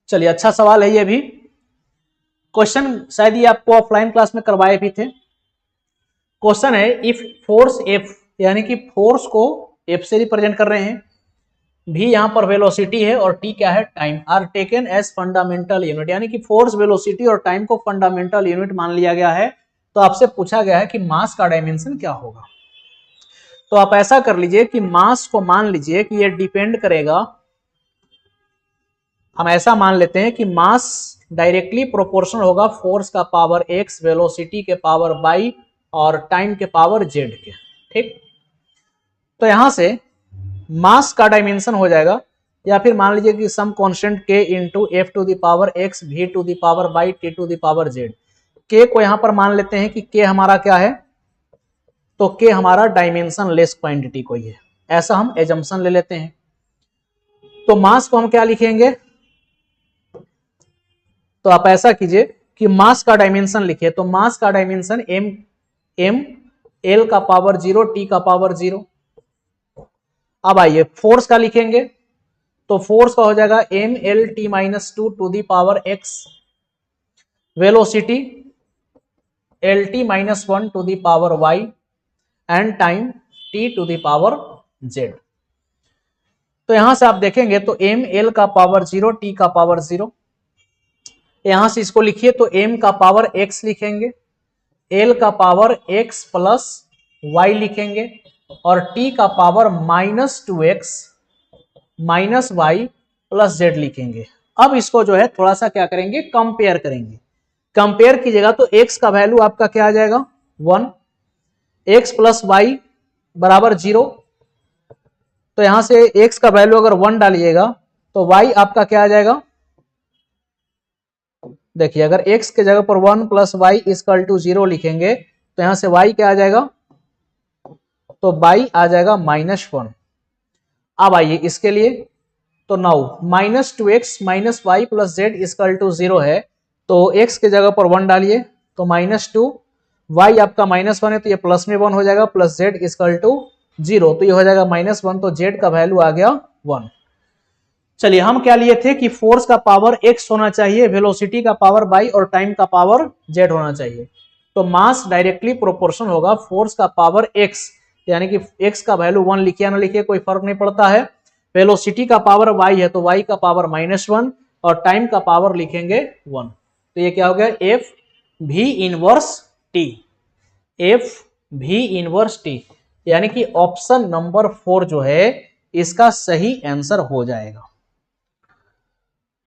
चलिए अच्छा सवाल है ये भी। क्वेश्चन शायद ये आपको ऑफलाइन क्लास में करवाए भी थे। क्वेश्चन है इफ फोर्स एफ, यानी कि फोर्स को एफ से रिप्रेजेंट कर रहे हैं, भी यहाँ पर वेलोसिटी है और टी क्या है, time, are taken as fundamental unit, यानी कि फोर्स, वेलोसिटी और टाइम को फंडामेंटल यूनिट मान लिया गया है। तो आपसे पूछा गया है कि मास का डायमेंशन क्या होगा। तो आप ऐसा कर लीजिए कि मास को मान लीजिए कि ये डिपेंड करेगा, हम ऐसा मान लेते हैं कि मास डायरेक्टली प्रोपोर्शनल होगा फोर्स का पावर एक्स, वेलोसिटी के पावर वाई और टाइम के पावर जेड के। ठीक, तो यहां से मास का डायमेंशन हो जाएगा, या फिर मान लीजिए कि some constant k into F to the power x, v to the power y, t to the power z। k को यहां पर मान लेते हैं कि k हमारा क्या है, तो k हमारा डायमेंशन लेस क्वांटिटी कोई है, ऐसा हम एजम्पशन ले लेते हैं। तो मास को हम क्या लिखेंगे, तो आप ऐसा कीजिए कि मास का डायमेंशन लिखिए, तो मास का डायमेंशन m l का पावर 0, t का पावर 0। अब आइए फोर्स का लिखेंगे, तो फोर्स का हो जाएगा m l t minus 2 to the power x, velocity l t minus 1 to the power y and time t to the power z। तो यहां से आप देखेंगे तो m l का पावर 0, t का पावर 0, यहां से इसको लिखिए तो m का पावर x लिखेंगे, l का पावर x प्लस y लिखेंगे और t का power minus 2x minus Y plus Z लिखेंगे। अब इसको जो है थोड़ा सा क्या करेंगे, कंपेयर करेंगे। कंपेयर कीजिएगा तो x का वैल्यू आपका क्या आ जाएगा 1, x प्लस वाई बराबर 0, तो यहां से x का वैल्यू अगर 1 डालिएगा तो y आपका क्या आ जाएगा, देखिए अगर x के जगह पर 1 प्लस वाई इक्वल टू 0 लिखेंगे तो यहां से y क्या आ जाएगा, तो y आ जाएगा -1। अब आइए इसके लिए, तो now minus 2x minus Y plus Z equal to 0 है, तो x के जगह पर 1 डालिए तो -2, y आपका -1 है तो ये प्लस में 1 हो जाएगा, प्लस जेड इक्वल टू 0, तो ये हो जाएगा -1, तो z का वैल्यू आ गया 1। चलिए हम क्या लिए थे कि फोर्स का पावर x होना चाहिए, वेलोसिटी का पावर y और टाइम का पावर z होना चाहिए। तो मास डायरेक्टली प्रोपोर्शनल होगा फोर्स का पावर x, यानी कि x का वैल्यू 1 लिखिए ना लिखिए कोई फर्क नहीं पड़ता है, वेलोसिटी का पावर y है तो y का पावर -1 और टाइम का पावर लिखेंगे 1। तो ये क्या हो गया, एफ भी इनवर्स टी, एफ भी इनवर्स टी, यानी कि ऑप्शन नंबर 4 जो है इसका सही आंसर हो जाएगा।